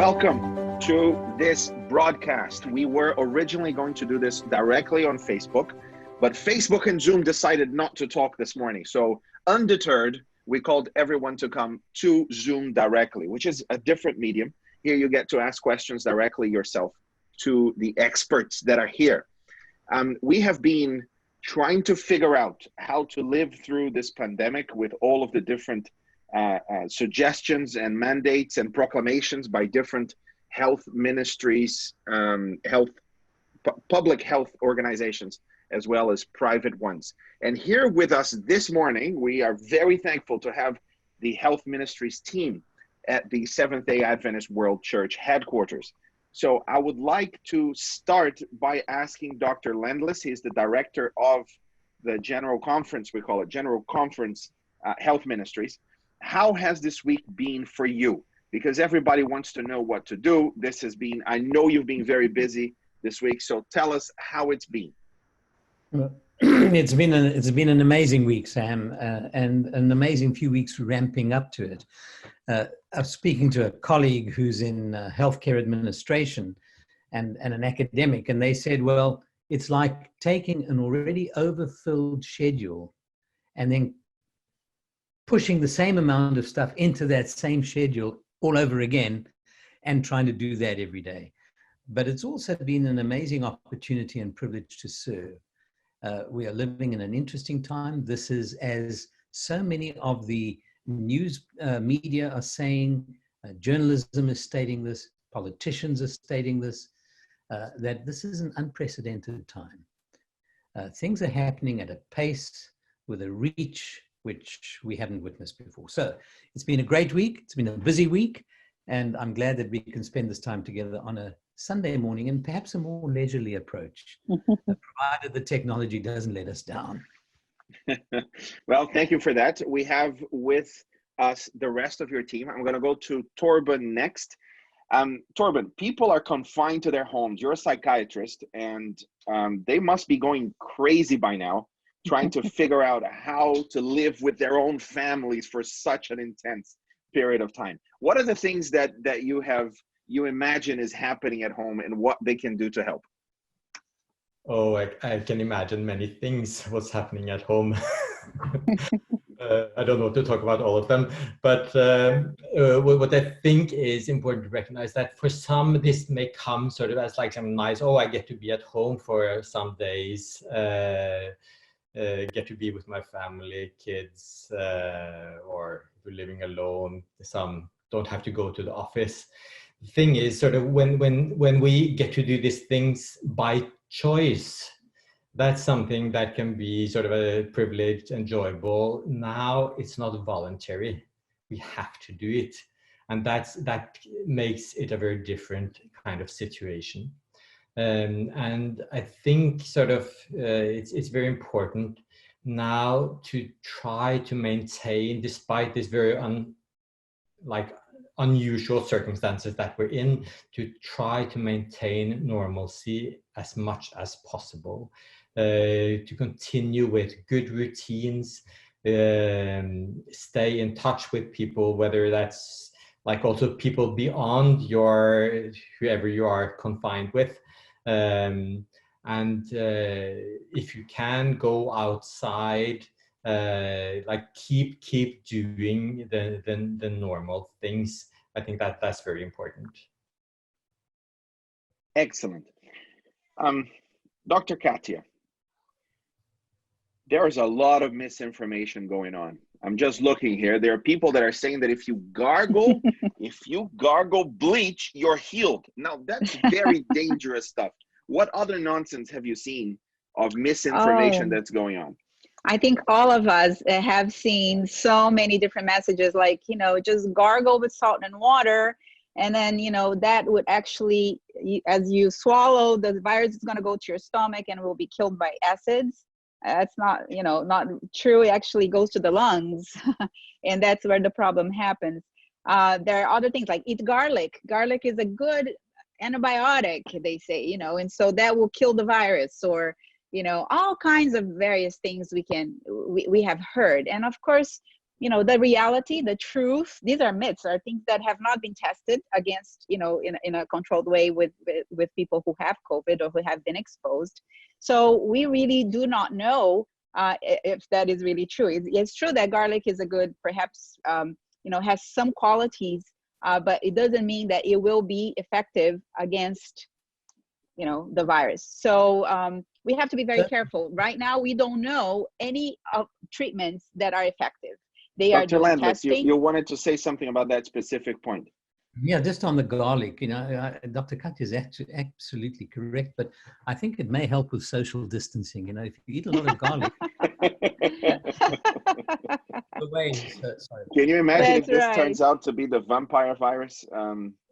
Welcome to this broadcast. We were originally going to do this directly on Facebook, but Facebook and Zoom decided not to talk this morning. So undeterred, we called everyone to come to Zoom directly, which is a different medium. Here you get to ask questions directly yourself to the experts that are here. We have been trying to figure out how to live through this pandemic with all of the different suggestions and mandates and proclamations by different health ministries, public health organizations, as well as private ones. And here with us this morning, we are very thankful to have the health ministries team at the Seventh-day Adventist World Church headquarters. So I would like to start by asking Dr. Landless. He's the director of the General Conference, we call it General Conference Health Ministries. How has this week been for you? Because everybody wants to know what to do. This has been, I know you've been very busy this week, so tell us how it's been. Well, it's been an amazing week, Sam, and an amazing few weeks ramping up to it. I was speaking to a colleague who's in healthcare administration and an academic, and they said, well, it's like taking an already overfilled schedule and then pushing the same amount of stuff into that same schedule all over again and trying to do that every day. But it's also been an amazing opportunity and privilege to serve. We are living in an interesting time. This is, as so many of the news media are saying, journalism is stating this, politicians are stating this, that this is an unprecedented time. Things are happening at a pace with a reach which we haven't witnessed before. So it's been a great week. It's been a busy week. And I'm glad that we can spend this time together on a Sunday morning and perhaps a more leisurely approach, provided the technology doesn't let us down. Well, thank you for that. We have with us the rest of your team. I'm going to go to Torben next. Torben, people are confined to their homes. You're a psychiatrist, and they must be going crazy by now, trying to figure out how to live with their own families for such an intense period of time. What are the things that you imagine is happening at home and what they can do to help? Oh, I can imagine many things what's happening at home. I don't know to talk about all of them, but what I think is important to recognize that for some, this may come sort of as like some nice, oh, I get to be at home for some days, get to be with my family, kids, or if you're living alone, some don't have to go to the office. The thing is sort of when we get to do these things by choice, that's something that can be sort of a privilege, enjoyable. Now it's not voluntary. We have to do it. And that makes it a very different kind of situation. And I think sort of it's very important now to try to maintain, despite this very unusual circumstances that we're in, to try to maintain normalcy as much as possible, to continue with good routines, stay in touch with people, whether that's like also people beyond whoever you are confined with. And if you can go outside, like keep doing the normal things. I think that's very important. Excellent. Dr. Katia, there is a lot of misinformation going on. I'm just looking here. There are people that are saying that if you gargle bleach, you're healed. Now, that's very dangerous stuff. What other nonsense have you seen of misinformation that's going on? I think all of us have seen so many different messages like, just gargle with salt and water. And then, that would actually, as you swallow, the virus is going to go to your stomach and will be killed by acids. That's not, not true. It actually goes to the lungs. And that's where the problem happens. There are other things like eat garlic. Garlic is a good antibiotic, they say, and so that will kill the virus, or, all kinds of various things we have heard. And of course, the reality, the truth. These are myths, are things that have not been tested against, in a controlled way with people who have COVID or who have been exposed. So we really do not know if that is really true. It's true that garlic is a good, perhaps, has some qualities, but it doesn't mean that it will be effective against, the virus. So we have to be very careful. Right now, we don't know any treatments that are effective. They are Dr. doing Landless, testing. you wanted to say something about that specific point. Yeah, just on the garlic, Dr. Katia is absolutely correct, but I think it may help with social distancing. If you eat a lot of garlic, sorry. Can you imagine That's if this right. turns out to be the vampire virus,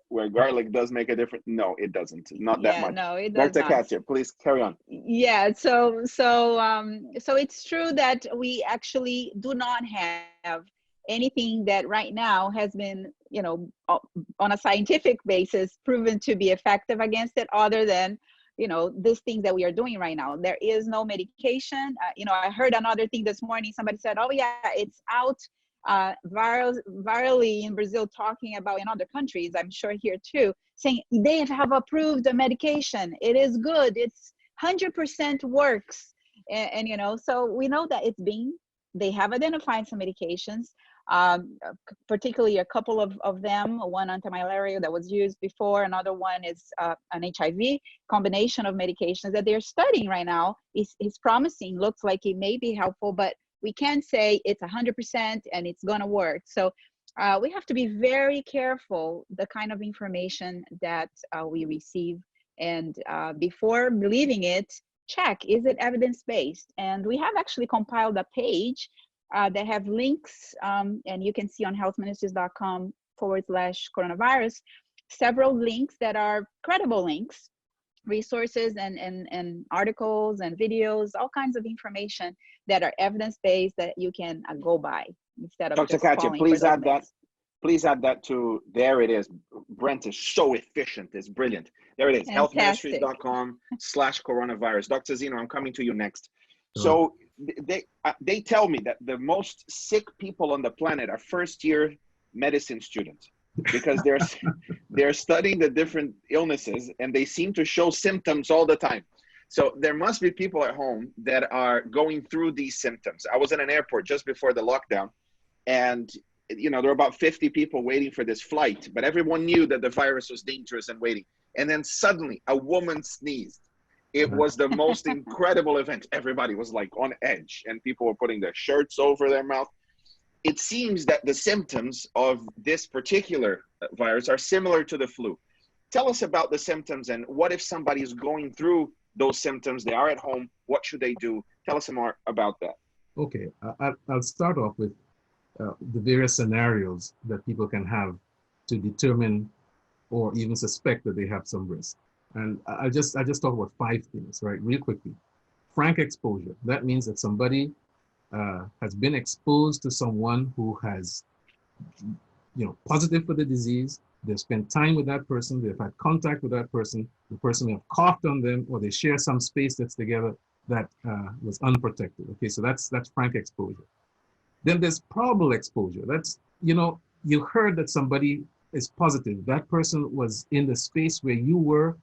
where garlic does make a difference? No, it doesn't. Not that much. No, it does Dr. not. Katia, please carry on. Yeah, so it's true that we actually do not have anything that right now has been, on a scientific basis proven to be effective against it, other than, these things that we are doing right now. There is no medication. I heard another thing this morning. Somebody said, oh yeah, it's out virally in Brazil, talking about in other countries, I'm sure here too, saying they have approved a medication. It is good. It's 100% works. And so we know that they have identified some medications, particularly a couple of them, one antimalarial that was used before, another one is an HIV combination of medications that they're studying right now. Is promising, looks like it may be helpful, but we can't say it's 100% and it's going to work. So we have to be very careful the kind of information that we receive, and before believing it, check, is it evidence-based? And we have actually compiled a page that have links, and you can see on healthministries.com/coronavirus, several links that are credible links, resources and articles and videos, all kinds of information that are evidence-based that you can go by instead of Dr. just Katia, falling please for those add that. myths. Please add that to, there it is. Brent is so efficient. It's brilliant. There it is. Fantastic. healthministries.com/coronavirus. Dr. Zeno, I'm coming to you next. So they tell me that the most sick people on the planet are first-year medicine students, because they're studying the different illnesses and they seem to show symptoms all the time. So there must be people at home that are going through these symptoms. I was in an airport just before the lockdown, and there were about 50 people waiting for this flight, but everyone knew that the virus was dangerous and waiting. And then suddenly a woman sneezed. It was the most incredible event. Everybody was like on edge, and people were putting their shirts over their mouth. It seems that the symptoms of this particular virus are similar to the flu. Tell us about the symptoms, and what if somebody is going through those symptoms, they are at home, what should they do? Tell us more about that. Okay, I'll start off with the various scenarios that people can have to determine or even suspect that they have some risk. And I just talk about 5 things, right, real quickly. Frank exposure. That means that somebody has been exposed to someone who has, positive for the disease. They've spent time with that person. They've had contact with that person. The person may have coughed on them, or they share some space that's together that was unprotected. Okay, so that's frank exposure. Then there's probable exposure. That's, you heard that somebody is positive. That person was in the space where you were,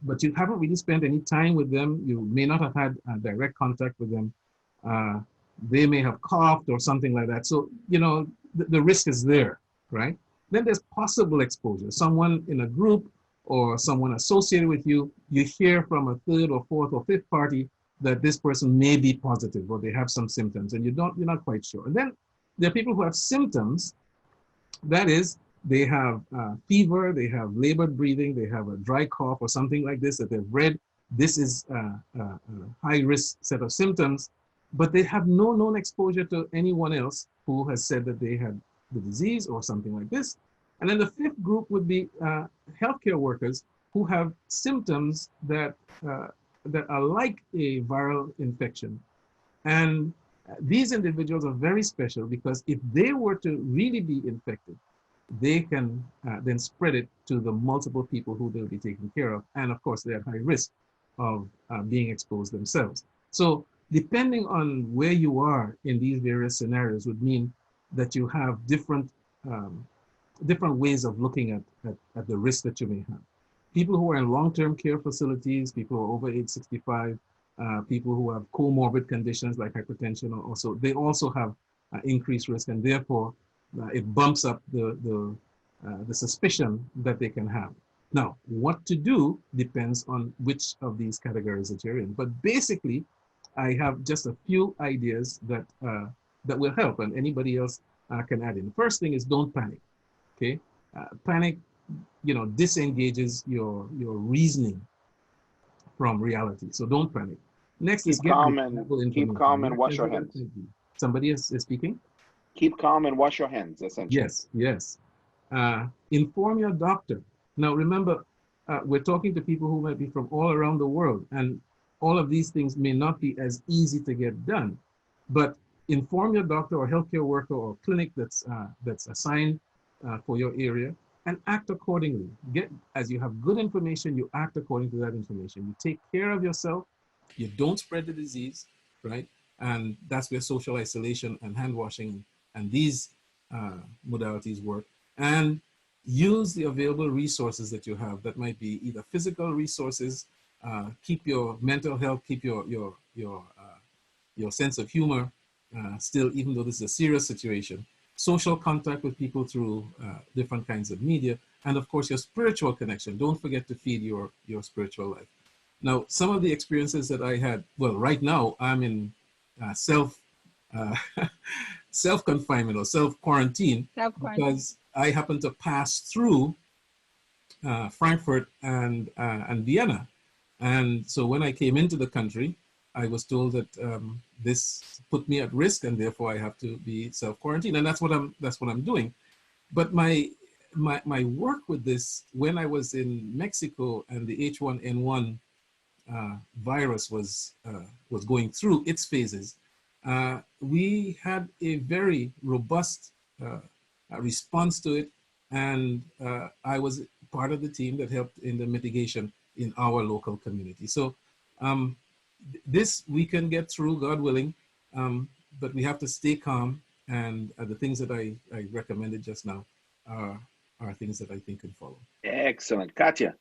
but you haven't really spent any time with them. You may not have had direct contact with them. They may have coughed or something like that. So, the risk is there, right? Then there's possible exposure. Someone in a group or someone associated with you, you hear from a 3rd or 4th or 5th party that this person may be positive or they have some symptoms, and you're not quite sure. And then there are people who have symptoms. That is, they have fever, they have labored breathing, they have a dry cough or something like this that they've read. This is a high risk set of symptoms, but they have no known exposure to anyone else who has said that they had the disease or something like this. And then the 5th group would be healthcare workers who have symptoms that are like a viral infection. And these individuals are very special, because if they were to really be infected, they can then spread it to the multiple people who they'll be taking care of. And of course, they're at high risk of being exposed themselves. So depending on where you are in these various scenarios would mean that you have different ways of looking at the risk that you may have. People who are in long-term care facilities, people who are over age 65, people who have comorbid conditions like hypertension, they also have increased risk, and therefore it bumps up the suspicion that they can have. Now, what to do depends on which of these categories that you're in. But basically, I have just a few ideas that that will help, and anybody else can add in. The first thing is don't panic. Okay, panic, disengages your reasoning from reality. So don't panic. Next is keep calm and wash your hands. Somebody is speaking. Keep calm and wash your hands. Essentially. Yes. Inform your doctor. Now, remember, we're talking to people who might be from all around the world, and all of these things may not be as easy to get done. But inform your doctor or healthcare worker or clinic that's assigned for your area, and act accordingly. As you have good information, you act according to that information. You take care of yourself. You don't spread the disease, right? And that's where social isolation and hand washing and these modalities work. And use the available resources that you have. That might be either physical resources, keep your mental health, keep your sense of humor still, even though this is a serious situation. Social contact with people through different kinds of media, and of course your spiritual connection. Don't forget to feed your spiritual life. Now, some of the experiences that I had, well, right now I'm in self-confinement or self-quarantine because I happen to pass through Frankfurt and Vienna. And so when I came into the country, I was told that this put me at risk, and therefore I have to be self-quarantined, and that's what I'm doing. But my work with this, when I was in Mexico and the H1N1 virus was going through its phases, we had a very robust response to it, and I was part of the team that helped in the mitigation in our local community. So this we can get through, God willing, but we have to stay calm, and the things that I recommended just now are things that I think can follow. Excellent. Katia.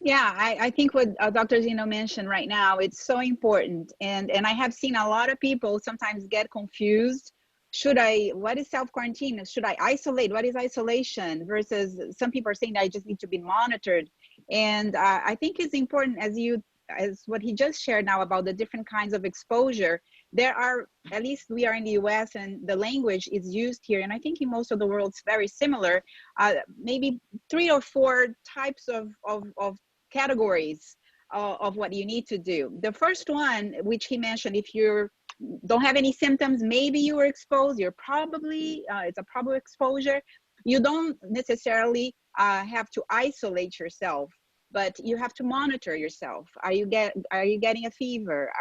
Yeah, I think what Dr. Zeno mentioned right now, it's so important. And I have seen a lot of people sometimes get confused. What is self-quarantine? Should I isolate? What is isolation? Versus some people are saying that I just need to be monitored. And I think it's important, as what he just shared now about the different kinds of exposure. There are, at least we are in the US and the language is used here, and I think in most of the world it's very similar, maybe 3 or 4 types of categories of what you need to do. The first one, which he mentioned, if you don't have any symptoms, maybe you were exposed, it's a probable exposure. You don't necessarily have to isolate yourself, but you have to monitor yourself. Are you getting a fever?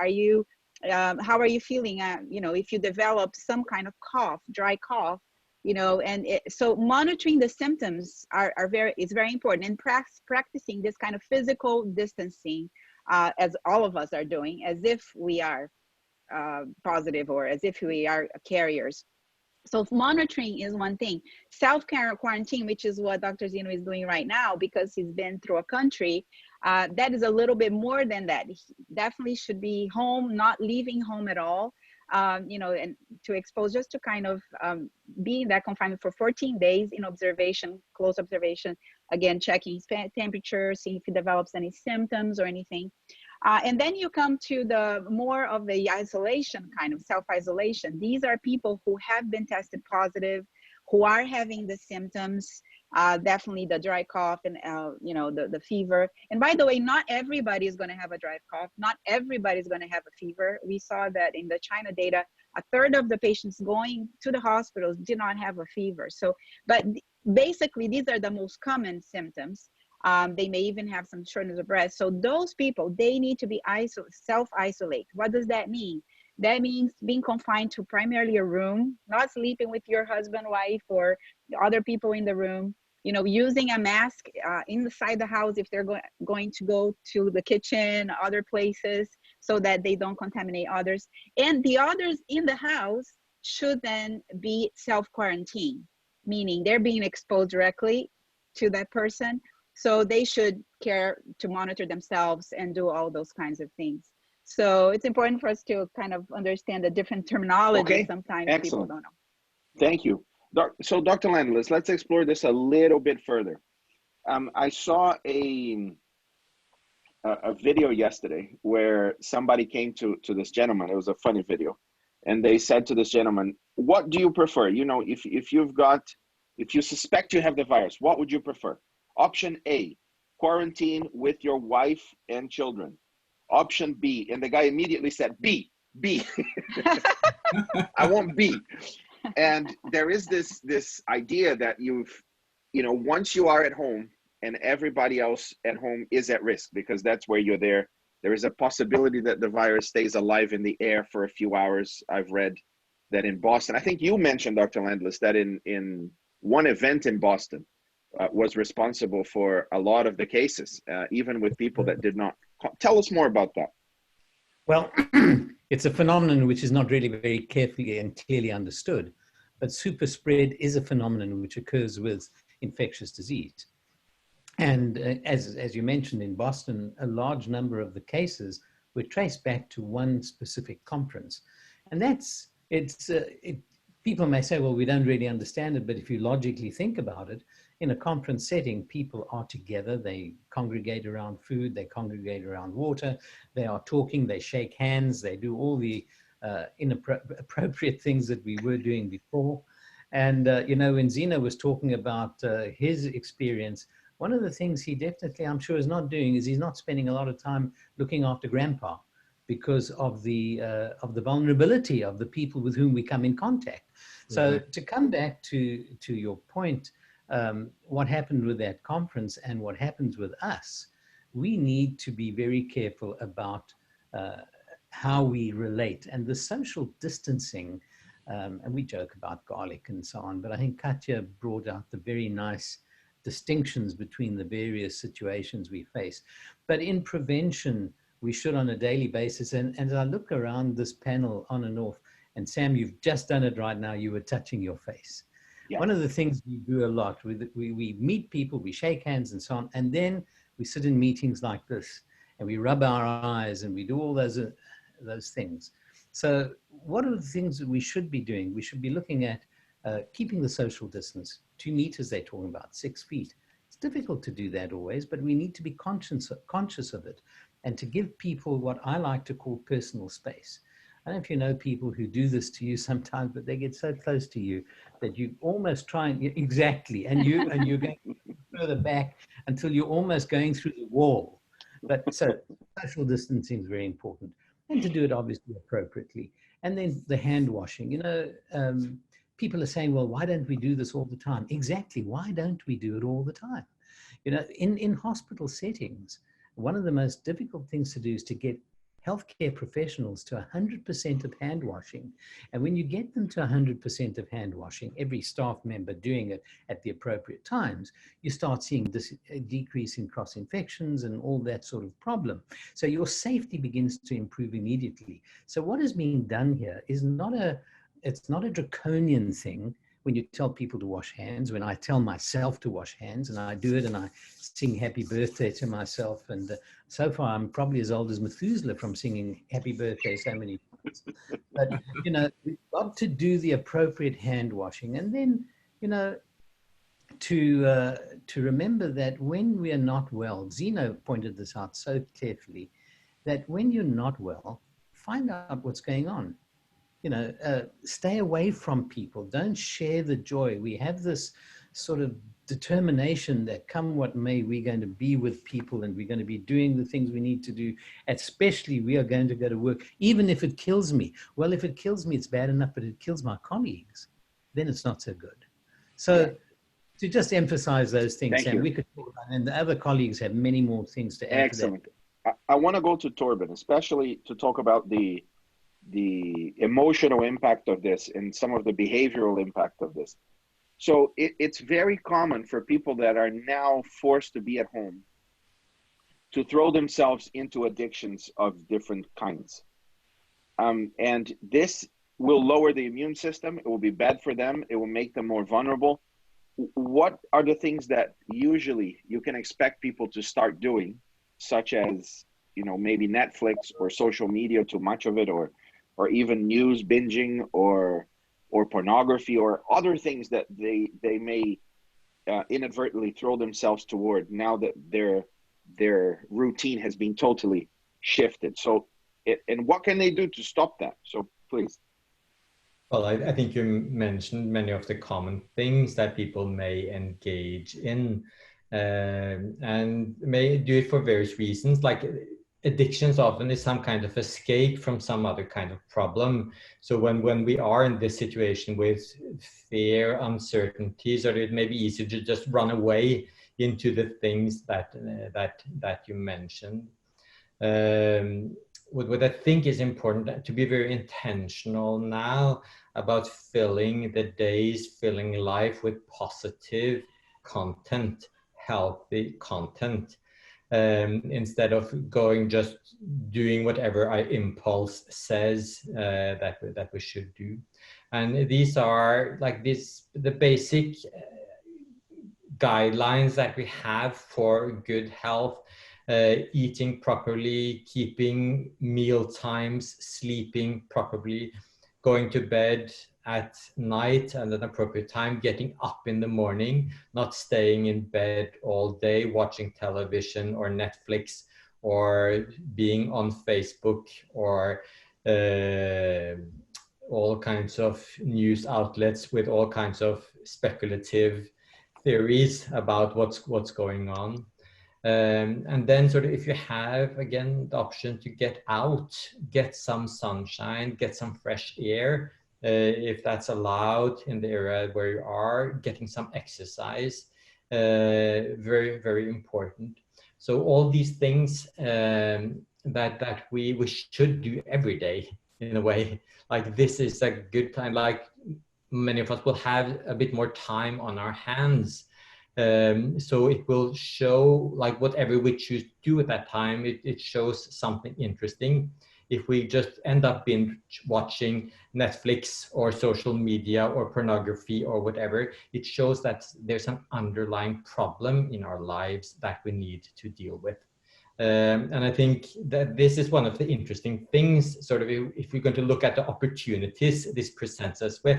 How are you feeling? If you develop some kind of cough, dry cough, so monitoring the symptoms is very important, and practicing this kind of physical distancing, as all of us are doing, as if we are positive or as if we are carriers. So monitoring is one thing. Self-quarantine, which is what Dr. Zeno is doing right now because he's been through a country, that is a little bit more than that. He definitely should be home, not leaving home at all, and to expose, just to kind of be in that confinement for 14 days in observation, close observation, again, checking his temperature, seeing if he develops any symptoms or anything. And then you come to the more of the isolation, kind of self-isolation. These are people who have been tested positive, who are having the symptoms, definitely the dry cough and, the fever. And by the way, not everybody is going to have a dry cough. Not everybody is going to have a fever. We saw that in the China data, 1/3 of the patients going to the hospitals did not have a fever. So, but basically, these are the most common symptoms. They may even have some shortness of breath. So those people, they need to be self-isolate. What does that mean? That means being confined to primarily a room, not sleeping with your husband, wife, or other people in the room, using a mask inside the house if they're going to go to the kitchen, other places, so that they don't contaminate others. And the others in the house, should then be self-quarantine, meaning they're being exposed directly to that person. So they should care to monitor themselves and do all those kinds of things. So it's important for us to kind of understand the different terminology. Okay. Sometimes Excellent. people don't know. Thank you. So Dr. Landless, let's explore this a little bit further. I saw a video yesterday where somebody came to this gentleman. It was a funny video. And they said to this gentleman, what do you prefer? You know, if you suspect you have the virus, what would you prefer? Option A, quarantine with your wife and children. Option B, and the guy immediately said, B. I want B. And there is this idea that once you are at home and everybody else at home is at risk, because that's where you're there is a possibility that the virus stays alive in the air for a few hours. I've read that in Boston, I think you mentioned, Dr. Landless, that in one event in Boston was responsible for a lot of the cases, even with people that did not. Tell us more about that. Well, it's a phenomenon which is not really very carefully and clearly understood, but super spread is a phenomenon which occurs with infectious disease. And as you mentioned, in Boston, a large number of the cases were traced back to one specific conference. And people may say, well, we don't really understand it, but if you logically think about it, in a conference setting, people are together, they congregate around food, they congregate around water, they are talking, they shake hands, they do all the inappropriate things that we were doing before. And, when Zeno was talking about his experience, one of the things he definitely, I'm sure, is not doing is he's not spending a lot of time looking after grandpa because of the vulnerability of the people with whom we come in contact. So to come back to your point, what happened with that conference and what happens with us, we need to be very careful about how we relate. And the social distancing, and we joke about garlic and so on, but I think Katia brought out the very nice distinctions between the various situations we face. But in prevention, we should on a daily basis, and as I look around this panel on and off, and Sam, you've just done it right now, you were touching your face. Yeah. One of the things we do a lot, we meet people, we shake hands and so on, and then we sit in meetings like this, and we rub our eyes, and we do all those things. So what are the things that we should be doing? We should be looking at keeping the social distance, 2 meters they're talking about, 6 feet. It's difficult to do that always, but we need to be conscious of it and to give people what I like to call personal space. I don't know if you know people who do this to you sometimes, but they get so close to you that you almost try and, exactly, and you're going further back until you're almost going through the wall. But so social distancing is very important, and to do it obviously appropriately. And then the hand washing, people are saying, well, why don't we do this all the time? Exactly. Why don't we do it all the time? In hospital settings, one of the most difficult things to do is to get healthcare professionals to 100% of hand washing. And when you get them to 100% of hand washing, every staff member doing it at the appropriate times, you start seeing this decrease in cross infections and all that sort of problem. So your safety begins to improve immediately. So what is being done here is it's not a draconian thing when you tell people to wash hands, when I tell myself to wash hands, and I do it and I sing happy birthday to myself. And so far, I'm probably as old as Methuselah from singing happy birthday so many times. But, we've got to do the appropriate hand washing. And then, to remember that when we are not well, Zeno pointed this out so carefully, that when you're not well, find out what's going on. Stay away from people. Don't share the joy. We have this sort of determination that come what may, we're going to be with people and we're going to be doing the things we need to do. Especially we are going to go to work, even if it kills me. Well, if it kills me, it's bad enough, but it kills my colleagues, then it's not so good. So to just emphasize those things, and we could talk about, and the other colleagues have many more things to add. Excellent. To that. I want to go to Torben, especially to talk about the emotional impact of this and some of the behavioral impact of this. So it's very common for people that are now forced to be at home to throw themselves into addictions of different kinds. And this will lower the immune system. It will be bad for them. It will make them more vulnerable. What are the things that usually you can expect people to start doing, such as, maybe Netflix or social media, too much of it, or even news binging, or pornography, or other things that they may inadvertently throw themselves toward now that their routine has been totally shifted? So, and what can they do to stop that? So please. Well, I think you mentioned many of the common things that people may engage in, and may do it for various reasons. Like addictions often is some kind of escape from some other kind of problem. So when we are in this situation with fear, uncertainty, so it may be easy to just run away into the things that you mentioned. What I think is important to be very intentional now about filling the days, filling life with positive content, healthy content, instead of just doing whatever our impulse says that we should do. And these are the basic guidelines that we have for good health. Eating properly, keeping meal times, sleeping properly, going to bed at night at an appropriate time, getting up in the morning, not staying in bed all day, watching television or Netflix, or being on Facebook, or all kinds of news outlets with all kinds of speculative theories about what's going on. And then if you have, again, the option to get out, get some sunshine, get some fresh air, if that's allowed in the area where you are, getting some exercise, very, very important. So all these things that we should do every day, in a way. Like, this is a good time, like many of us will have a bit more time on our hands. So it will show, like, whatever we choose to do at that time, it shows something interesting. If we just end up watching Netflix or social media or pornography or whatever, it shows that there's an underlying problem in our lives that we need to deal with. And I think that this is one of the interesting things, if we're going to look at the opportunities this presents us with,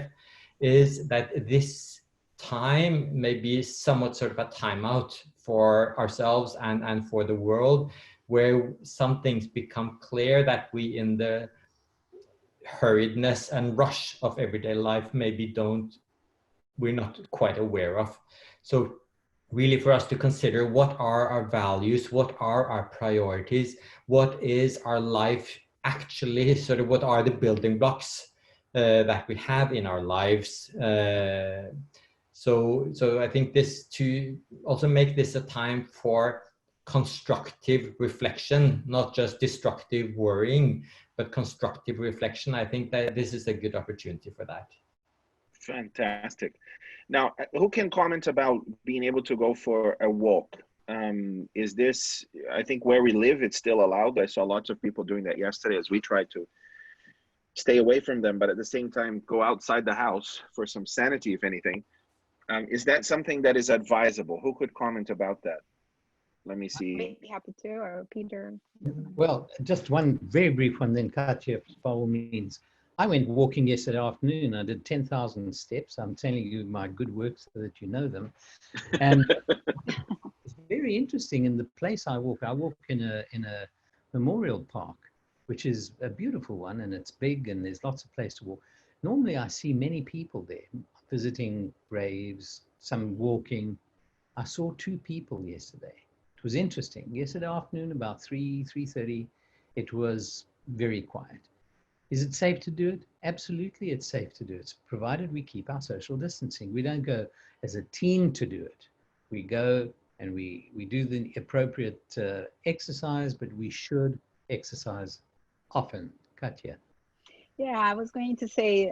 is that this time may be somewhat a timeout for ourselves and for the world, where some things become clear that we, in the hurriedness and rush of everyday life, maybe we're not quite aware of. So really, for us to consider, what are our values, what are our priorities, what is our life actually, what are the building blocks that we have in our lives. So I think this, to also make this a time for constructive reflection, not just destructive worrying, but constructive reflection. I think that this is a good opportunity for that. Fantastic. Now, who can comment about being able to go for a walk? Is this, I think where we live, it's still allowed. I saw lots of people doing that yesterday as we tried to stay away from them, but at the same time, go outside the house for some sanity, if anything. Is that something that is advisable? Who could comment about that? Let me see. I'd be happy to, or Peter. Well, just one very brief one, then Katia, by all means. I went walking yesterday afternoon. I did 10,000 steps. I'm telling you my good work so that you know them. And it's very interesting. In the place I walk in a memorial park, which is a beautiful one, and it's big, and there's lots of place to walk. Normally I see many people there visiting graves, some walking. I saw 2 people yesterday. It was interesting. Yesterday afternoon, about 3:30, it was very quiet. Is it safe to do it? Absolutely, it's safe to do it, provided we keep our social distancing. We don't go as a team to do it. We go and we do the appropriate exercise, but we should exercise often. Katia. Yeah, I was going to say,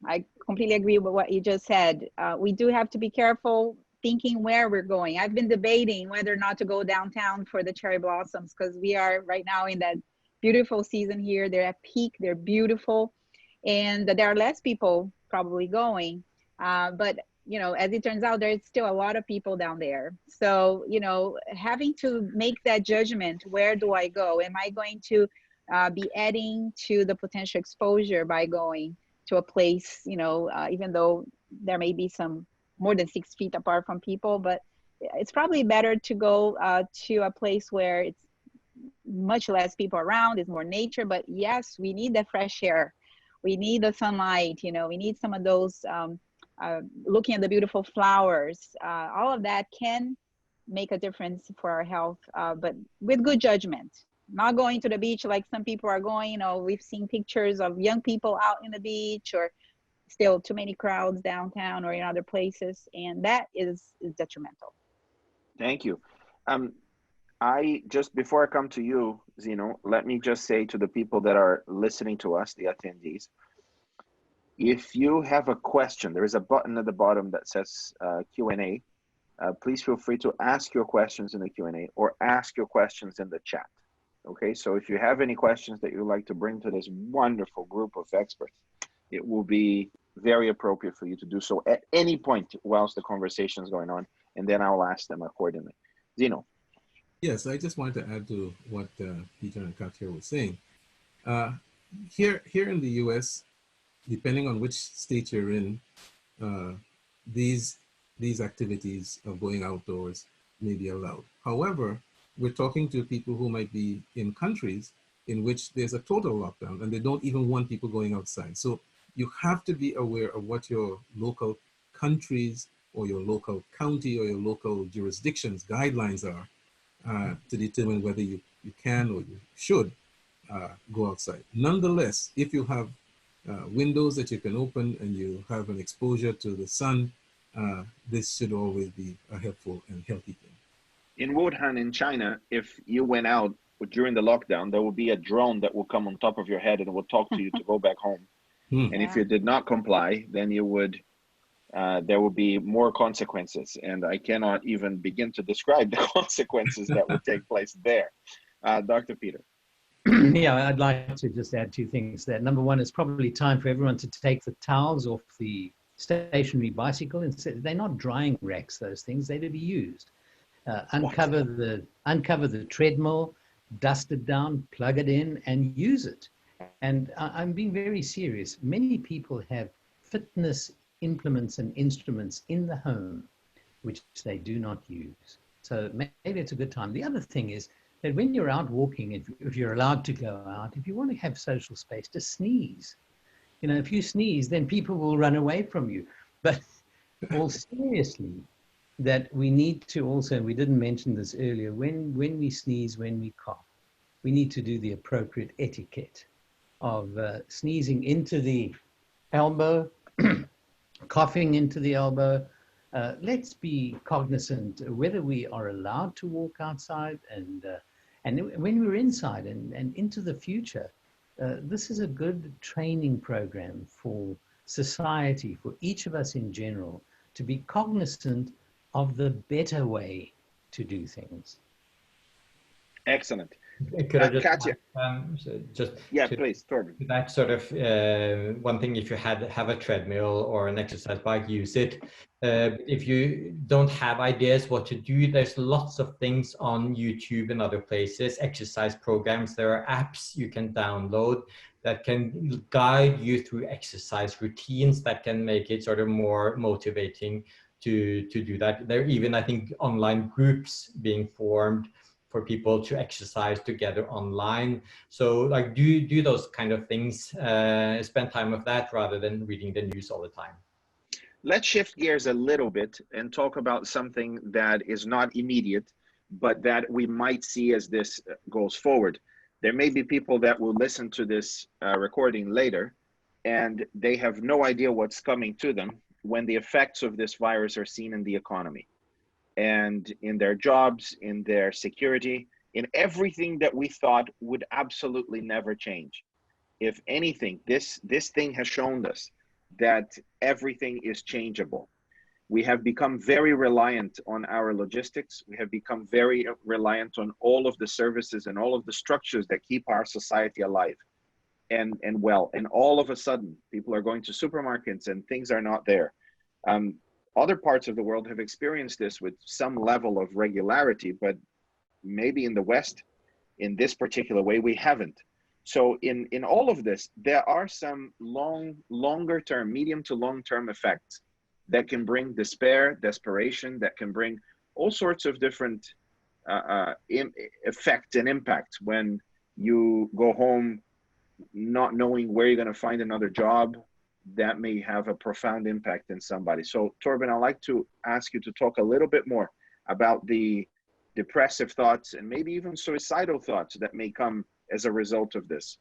I completely agree with what you just said. We do have to be careful thinking where we're going. I've been debating whether or not to go downtown for the cherry blossoms, because we are right now in that beautiful season here. They're at peak, they're beautiful. And there are less people probably going. But, you know, as it turns out, there's still a lot of people down there. So, you know, having to make that judgment, where do I go? Am I going to be adding to the potential exposure by going to a place, you know, even though there may be some more than 6 feet apart from people, but it's probably better to go to a place where it's much less people around, it's more nature. But yes, we need the fresh air. We need the sunlight, you know, we need some of those, looking at the beautiful flowers. All of that can make a difference for our health, but with good judgment. Not going to the beach like some people are going. You know, we've seen pictures of young people out in the beach, or still too many crowds downtown or in other places, and that is detrimental. Thank you. I just, before I come to you, Zeno, let me just say to the people that are listening to us, the attendees, if you have a question, there is a button at the bottom that says Q&A. Please feel free to ask your questions in the Q&A or ask your questions in the chat. Okay, so if you have any questions that you'd like to bring to this wonderful group of experts, it will be very appropriate for you to do so at any point whilst the conversation is going on, and then I'll ask them accordingly. Zeno. Yes, I just wanted to add to what Peter and Katia were saying. Here in the U.S., depending on which state you're in, these activities of going outdoors may be allowed. However, we're talking to people who might be in countries in which there's a total lockdown and they don't even want people going outside. So you have to be aware of what your local countries or your local county or your local jurisdiction's guidelines are to determine whether you can or you should go outside. Nonetheless, if you have windows that you can open and you have an exposure to the sun, this should always be a helpful and healthy thing. In Wuhan, in China, if you went out during the lockdown, there will be a drone that will come on top of your head and will talk to you to go back home. And if you did not comply, then you would, there will be more consequences. And I cannot even begin to describe the consequences that would take place there. Dr. Peter. Yeah, I'd like to just add 2 things there. Number one, it's probably time for everyone to take the towels off the stationary bicycle. They're not drying racks, those things, they're to be used. Uncover the treadmill, dust it down, plug it in, and use it. And I'm being very serious. Many people have fitness implements and instruments in the home, which they do not use. So maybe it's a good time. The other thing is that when you're out walking, if you're allowed to go out, if you want to have social space, just sneeze. You know, if you sneeze, then people will run away from you. But all seriously, that we need to also, and we didn't mention this earlier, when we sneeze, when we cough, we need to do the appropriate etiquette of sneezing into the elbow, coughing into the elbow. Let's be cognizant whether we are allowed to walk outside and when we're inside and into the future. This is a good training program for society, for each of us in general, to be cognizant of the better way to do things. Excellent. Could I just Katia. Please, Torben. That sort of one thing, if you have a treadmill or an exercise bike, use it. If you don't have ideas what to do, there's lots of things on YouTube and other places, exercise programs. There are apps you can download that can guide you through exercise routines that can make it sort of more motivating to do that. There are even, I think, online groups being formed for people to exercise together online. So like do those kind of things, spend time with that rather than reading the news all the time. Let's shift gears a little bit and talk about something that is not immediate, but that we might see as this goes forward. There may be people that will listen to this recording later, and they have no idea what's coming to them when the effects of this virus are seen in the economy and in their jobs, in their security, in everything that we thought would absolutely never change. If anything, this thing has shown us that everything is changeable. We have become very reliant on our logistics. We have become very reliant on all of the services and all of the structures that keep our society alive and well. And all of a sudden, people are going to supermarkets and things are not there. Other parts of the world have experienced this with some level of regularity, but maybe in the West, in this particular way, we haven't. So in all of this, there are some longer term, medium to long term effects that can bring despair, desperation, that can bring all sorts of different effects and impact when you go home not knowing where you're going to find another job. That may have a profound impact in somebody. So Torben, I'd like to ask you to talk a little bit more about the depressive thoughts and maybe even suicidal thoughts that may come as a result of this.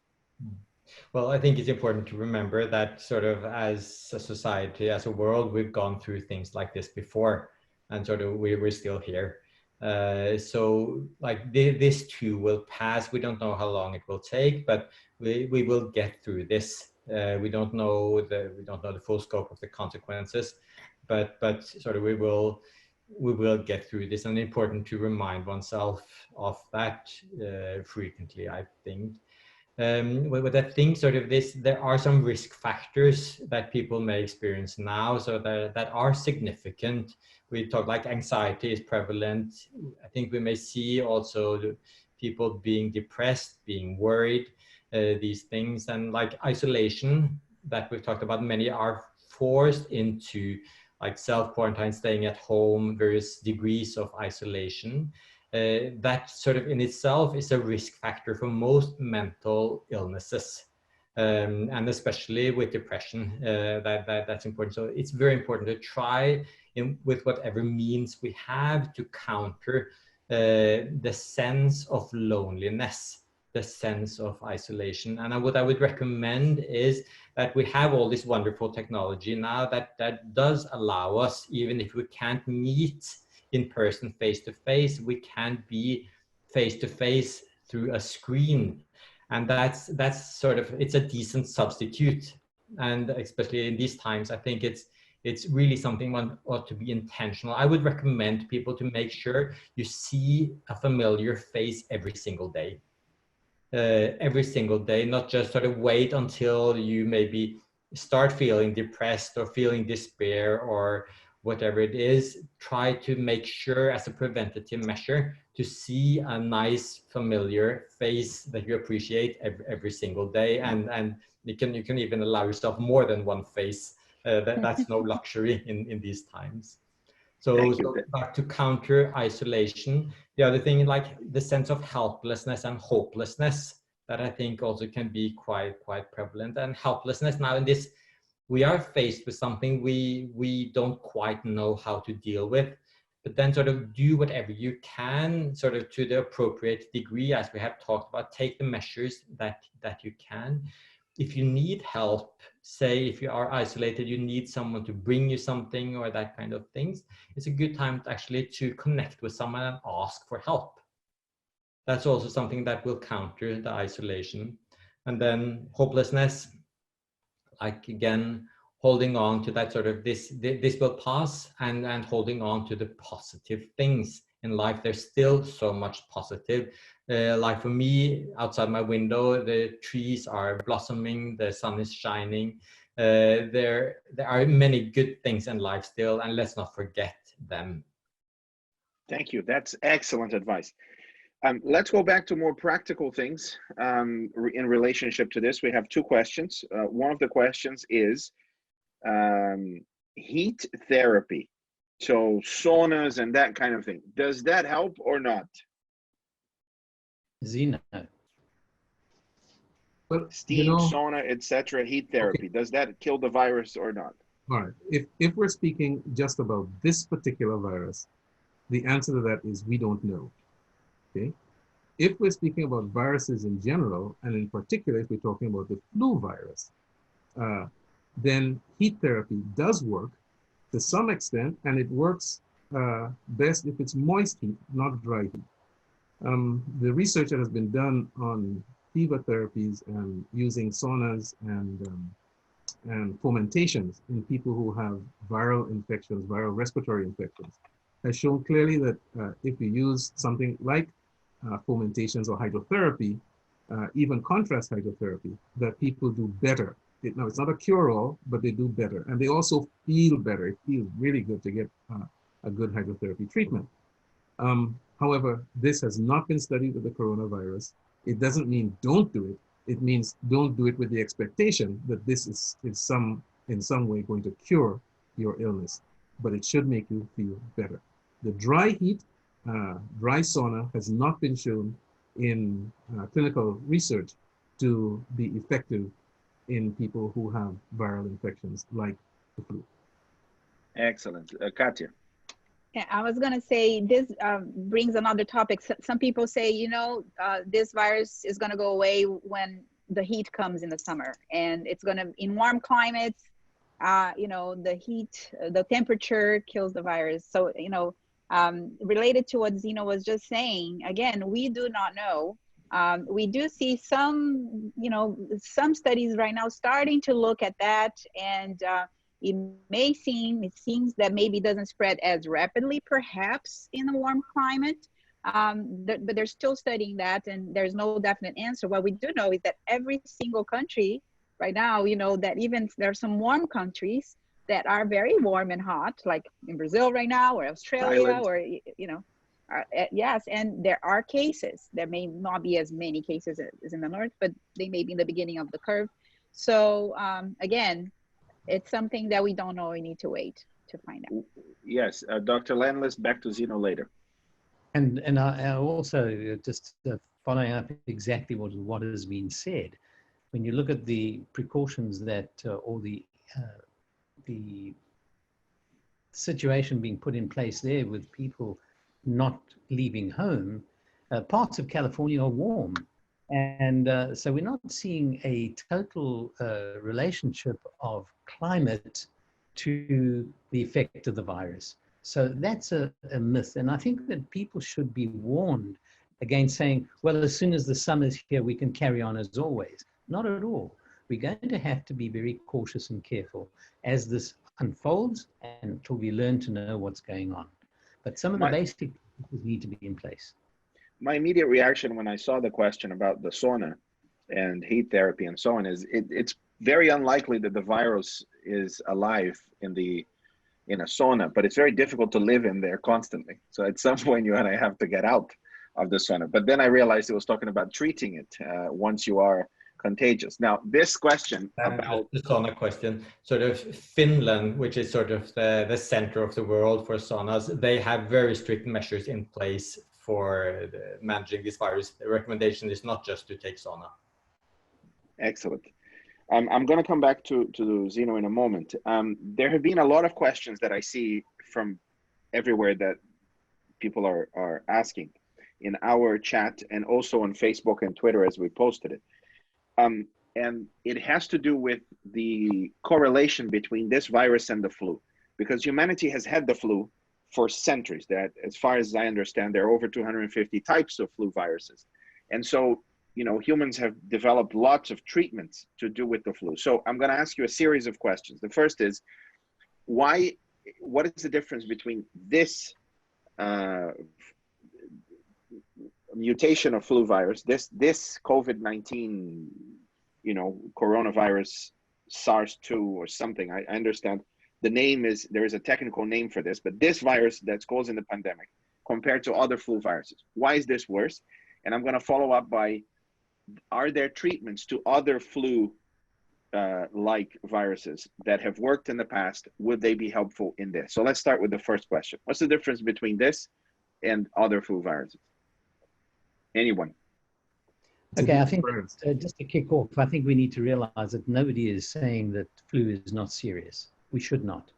Well, I think it's important to remember that sort of as a society, as a world, we've gone through things like this before, and sort of we're still here. So like this too will pass. We don't know how long it will take, but we will get through this. We don't know the full scope of the consequences, but sort of we will get through this, and it's important to remind oneself of that frequently, I think. But I think sort of there are some risk factors that people may experience now, so that are significant. We talk like anxiety is prevalent. I think we may see also people being depressed, being worried, these things, and like isolation that we've talked about. Many are forced into like self-quarantine, staying at home, various degrees of isolation. That sort of in itself is a risk factor for most mental illnesses, and especially with depression. That's important. So it's very important to try with whatever means we have to counter the sense of loneliness, the sense of isolation. And what I would recommend is that we have all this wonderful technology now that does allow us, even if we can't meet in person, face to face, we can be face to face through a screen, and that's sort of, it's a decent substitute. And especially in these times, I think it's really something one ought to be intentional. I would recommend people to make sure you see a familiar face every single day, not just sort of wait until you maybe start feeling depressed or feeling despair or whatever it is. Try to make sure as a preventative measure to see a nice familiar face that you appreciate every single day, and you can even allow yourself more than one face. That's no luxury in these times. So back to counter isolation, the other thing, like the sense of helplessness and hopelessness, that I think also can be quite prevalent. And helplessness now in this, we are faced with something we don't quite know how to deal with, but then sort of do whatever you can, sort of to the appropriate degree, as we have talked about. Take the measures that you can. If you need help, say if you are isolated, you need someone to bring you something or that kind of things, it's a good time actually to connect with someone and ask for help. That's also something that will counter the isolation. And then hopelessness, like again, holding on to that sort of this will pass, and holding on to the positive things in life. There's still so much positive. Like for me, outside my window, the trees are blossoming, the sun is shining. There are many good things in life still, and let's not forget them. Thank you. That's excellent advice. Let's go back to more practical things in relationship to this. We have two questions. One of the questions is heat therapy. So saunas and that kind of thing. Does that help or not? Zeno. Well, steam, sauna, etc., heat therapy. Okay. Does that kill the virus or not? All right. If we're speaking just about this particular virus, the answer to that is we don't know. Okay. If we're speaking about viruses in general, and in particular, if we're talking about the flu virus, then heat therapy does work to some extent, and it works best if it's moist heat, not dry heat. The research that has been done on fever therapies and using saunas and and fomentations in people who have viral infections, viral respiratory infections, has shown clearly that if you use something like fomentations or hydrotherapy, even contrast hydrotherapy, that people do better. Now, it's not a cure-all, but they do better. And they also feel better. It feels really good to get a good hydrotherapy treatment. However, this has not been studied with the coronavirus. It doesn't mean don't do it. It means don't do it with the expectation that this is in some way going to cure your illness, but it should make you feel better. The dry heat, dry sauna has not been shown in clinical research to be effective in people who have viral infections like the flu. Excellent. Katia. Yeah, I was going to say this brings another topic. Some people say, this virus is going to go away when the heat comes in the summer, and it's going to, in warm climates, the heat, the temperature kills the virus. So, related to what Zeno was just saying, again, we do not know. We do see some studies right now starting to look at that, and it seems that maybe doesn't spread as rapidly, perhaps, in a warm climate. But they're still studying that, and there's no definite answer. What we do know is that every single country right now, that even there are some warm countries that are very warm and hot, like in Brazil right now, or Australia, Thailand. Or yes, and there are cases. There may not be as many cases as in the north, but they may be in the beginning of the curve. So again, it's something that we don't know. We need to wait to find out. Yes, Dr. Landless, back to Zeno later. And I also just following up exactly what has been said. When you look at the precautions that or the situation being put in place there with people not leaving home, parts of California are warm. And so we're not seeing a total relationship of climate to the effect of the virus. So that's a myth. And I think that people should be warned against saying, well, as soon as the summer's here, we can carry on as always. Not at all. We're going to have to be very cautious and careful as this unfolds and until we learn to know what's going on. But some of the basic things need to be in place. My immediate reaction when I saw the question about the sauna and heat therapy and so on is it's very unlikely that the virus is alive in a sauna, but it's very difficult to live in there constantly. So at some point you and I have to get out of the sauna. But then I realized it was talking about treating it once you are contagious. Now, this question about the sauna question, sort of Finland, which is sort of the center of the world for saunas, they have very strict measures in place for managing this virus. The recommendation is not just to take sauna. Excellent. I'm going to come back to Zeno in a moment. There have been a lot of questions that I see from everywhere that people are asking in our chat and also on Facebook and Twitter as we posted it. And it has to do with the correlation between this virus and the flu, because humanity has had the flu for centuries. That, as far as I understand, there are over 250 types of flu viruses. And so, humans have developed lots of treatments to do with the flu. So I'm going to ask you a series of questions. The first is, what is the difference between this mutation of flu virus, this COVID-19, coronavirus, SARS-2 or something? I understand the name there is a technical name for this, but this virus that's causing the pandemic compared to other flu viruses, why is this worse? And I'm going to follow up by, are there treatments to other flu like viruses that have worked in the past? Would they be helpful in this? So let's start with the first question. What's the difference between this and other flu viruses? Anyone? Okay, I think just to kick off, I think we need to realize that nobody is saying that flu is not serious. We should not.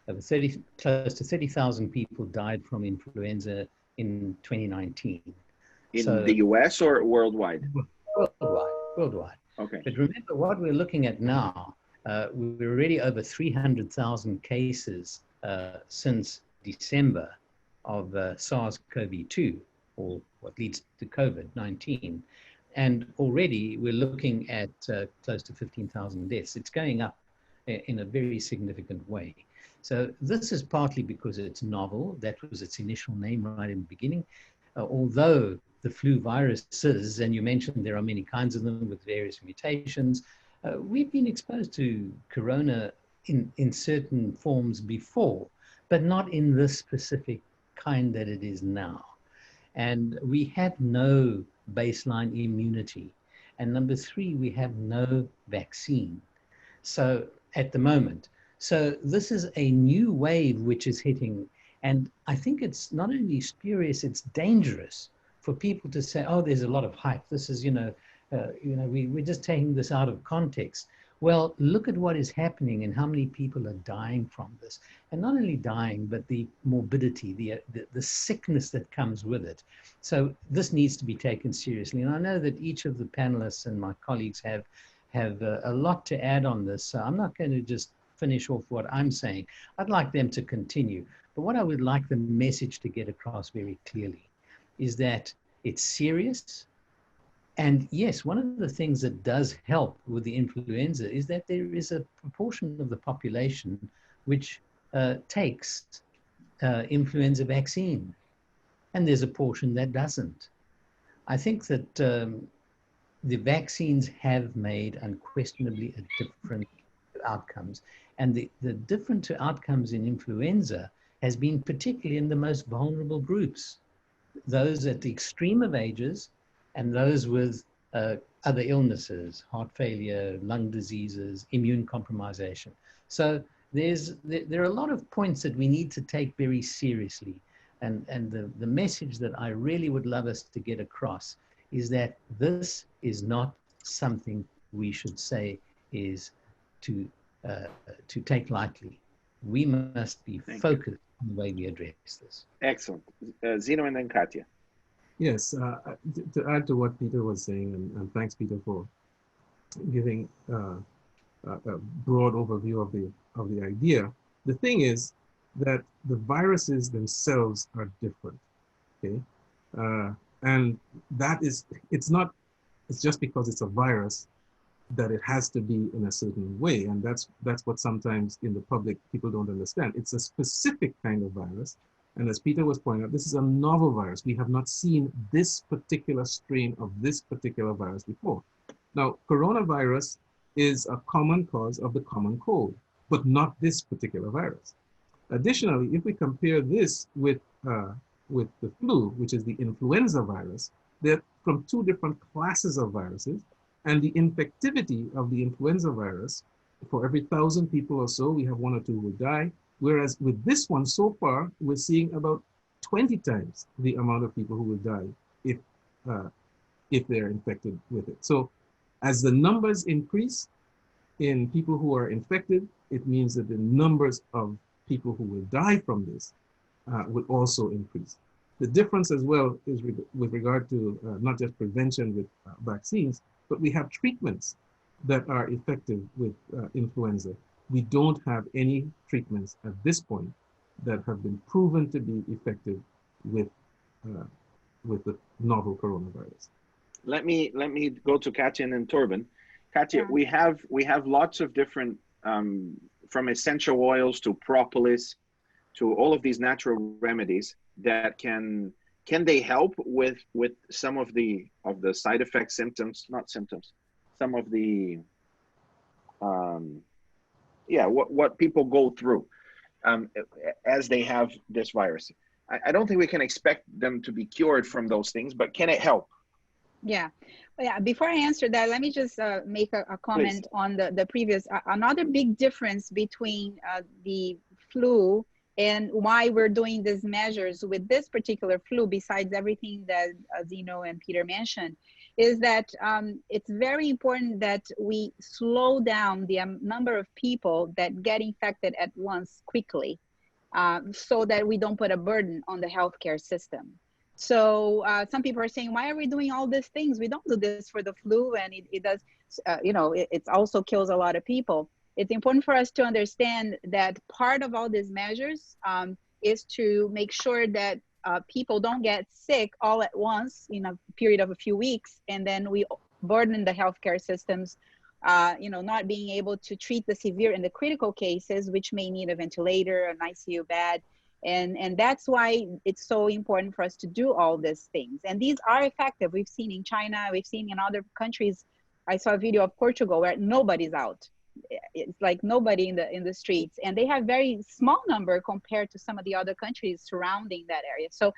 Close to 30,000 people died from influenza in 2019. In the US or worldwide? Worldwide. Okay. But remember, what we're looking at now, we're already over 300,000 cases since December of SARS-CoV-2, or what leads to COVID-19. And already we're looking at close to 15,000 deaths. It's going up. in a very significant way. So this is partly because it's novel. That was its initial name right in the beginning. Although the flu viruses, and you mentioned there are many kinds of them with various mutations, we've been exposed to corona in certain forms before, but not in this specific kind that it is now. And we have no baseline immunity. And number three, we have no vaccine. So at the moment, so this is a new wave which is hitting. And I think it's not only spurious, it's dangerous for people to say, oh, there's a lot of hype. This is, we're just taking this out of context. Well, look at what is happening and how many people are dying from this. And not only dying, but the morbidity, the sickness that comes with it. So this needs to be taken seriously. And I know that each of the panelists and my colleagues have a lot to add on this. So I'm not going to just finish off what I'm saying. I'd like them to continue. But what I would like the message to get across very clearly is that it's serious. And yes, one of the things that does help with the influenza is that there is a proportion of the population which takes influenza vaccine, and there's a portion that doesn't. I think that the vaccines have made unquestionably a different outcomes, and the different to outcomes in influenza has been particularly in the most vulnerable groups, those at the extreme of ages, and those with other illnesses, heart failure, lung diseases, immune compromisation. So there are a lot of points that we need to take very seriously. And the message that I really would love us to get across is that this is not something we should say is to take lightly. We must be focused on the way we address this. Excellent. Zeno and then Katia. Yes, to add to what Peter was saying, and thanks, Peter, for giving a broad overview of the idea. The thing is that the viruses themselves are different, okay? And that is, it's just because it's a virus that it has to be in a certain way. And that's what sometimes in the public people don't understand. It's a specific kind of virus. And as Peter was pointing out, this is a novel virus. We have not seen this particular strain of this particular virus before. Now, coronavirus is a common cause of the common cold, but not this particular virus. Additionally, if we compare this with the flu, which is the influenza virus, they're from two different classes of viruses, and the infectivity of the influenza virus, for every 1,000 people or so, we have 1 or 2 who will die. Whereas with this one, so far, we're seeing about 20 times the amount of people who will die if they're infected with it. So as the numbers increase in people who are infected, it means that the numbers of people who will die from this will also increase. The difference as well is with regard to not just prevention with vaccines, but we have treatments that are effective with influenza. We don't have any treatments at this point that have been proven to be effective with the novel coronavirus. Let me go to Katia and then Torben. Katia, yeah. we have lots of different from essential oils to propolis to all of these natural remedies that can they help with some of the side effects, symptoms, not symptoms, some of the what people go through as they have this virus. I don't think we can expect them to be cured from those things, but can it help? Yeah. Before I answer that, let me just make a comment Please. On the previous. Another big difference between the flu and why we're doing these measures with this particular flu, besides everything that Zeno and Peter mentioned, is that it's very important that we slow down the number of people that get infected at once quickly, so that we don't put a burden on the healthcare system. So some people are saying, why are we doing all these things? We don't do this for the flu, and it does, it also kills a lot of people. It's important for us to understand that part of all these measures is to make sure that people don't get sick all at once in a period of a few weeks, and then we burden the healthcare systems not being able to treat the severe and the critical cases, which may need a ventilator, an ICU bed. And that's why it's so important for us to do all these things. And these are effective. We've seen in China, we've seen in other countries. I saw a video of Portugal where nobody's out. It's like nobody in the streets, and they have very small number compared to some of the other countries surrounding that area. So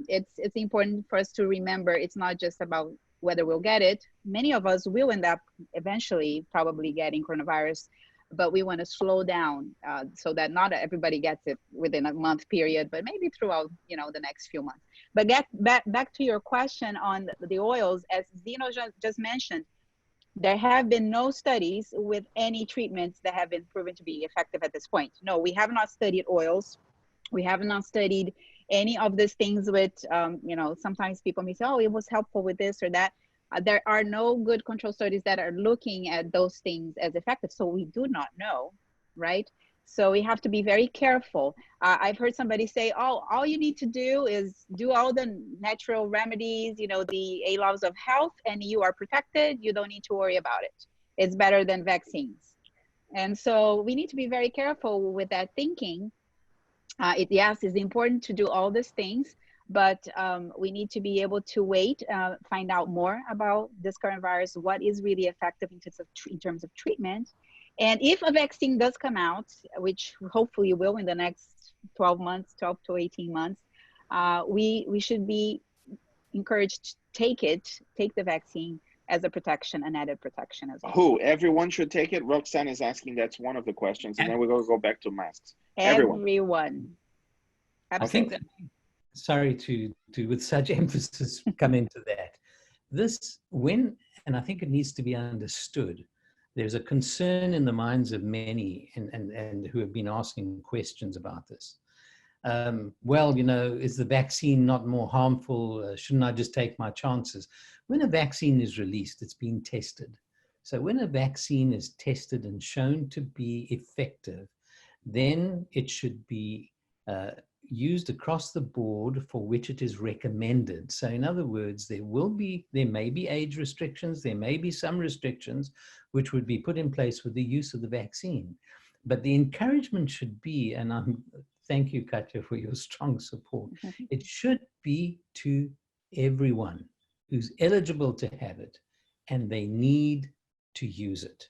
it's important for us to remember it's not just about whether we'll get it. Many of us will end up eventually probably getting coronavirus, but we want to slow down so that not everybody gets it within a month period, but maybe throughout the next few months. But get back to your question on the oils, as Zeno just mentioned, there have been no studies with any treatments that have been proven to be effective at this point. No, we have not studied oils. We have not studied any of these things with, sometimes people may say, oh, it was helpful with this or that. There are no good control studies that are looking at those things as effective. So we do not know, right? So we have to be very careful. I've heard somebody say, oh, all you need to do is do all the natural remedies, the 8 laws of health, and you are protected. You don't need to worry about it. It's better than vaccines. And so we need to be very careful with that thinking. Yes, it's important to do all these things, but we need to be able to wait, find out more about this current virus, what is really effective in terms of treatment. And if a vaccine does come out, which hopefully will in the next 12 to 18 months, we should be encouraged to take the vaccine as a protection, an added protection as well. Everyone should take it? Roxanne is asking, that's one of the questions, and then we're going to go back to masks. Everyone. I think that, sorry to with such emphasis come into that. And I think it needs to be understood, there's a concern in the minds of many and who have been asking questions about this. Is the vaccine not more harmful? Shouldn't I just take my chances? When a vaccine is released, it's been tested. So when a vaccine is tested and shown to be effective, then it should be used across the board for which it is recommended. So in other words, there may be age restrictions, there may be some restrictions which would be put in place with the use of the vaccine. But the encouragement should be, and thank you, Katia, for your strong support. It should be to everyone who's eligible to have it, and they need to use it.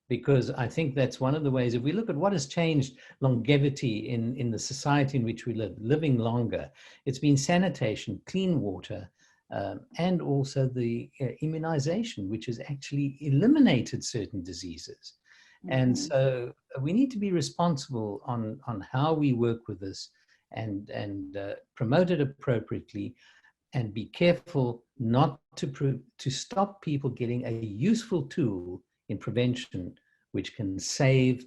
Because I think that's one of the ways, if we look at what has changed longevity in the society in which we live, living longer, it's been sanitation, clean water, and also the immunization, which has actually eliminated certain diseases. And so we need to be responsible on how we work with this and promote it appropriately, and be careful not to stop people getting a useful tool in prevention, which can save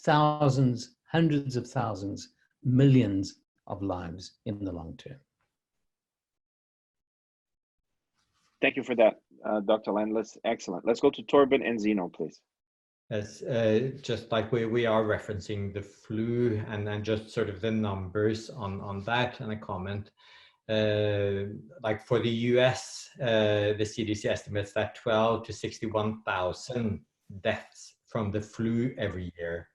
thousands, hundreds of thousands, millions of lives in the long term. Thank you for that, Dr. Landless. Excellent. Let's go to Torben and Zeno, please. Yes, just like we are referencing the flu and just sort of the numbers on that, and a comment. Like for the US, the CDC estimates that 12 to 61,000 deaths from the flu every year.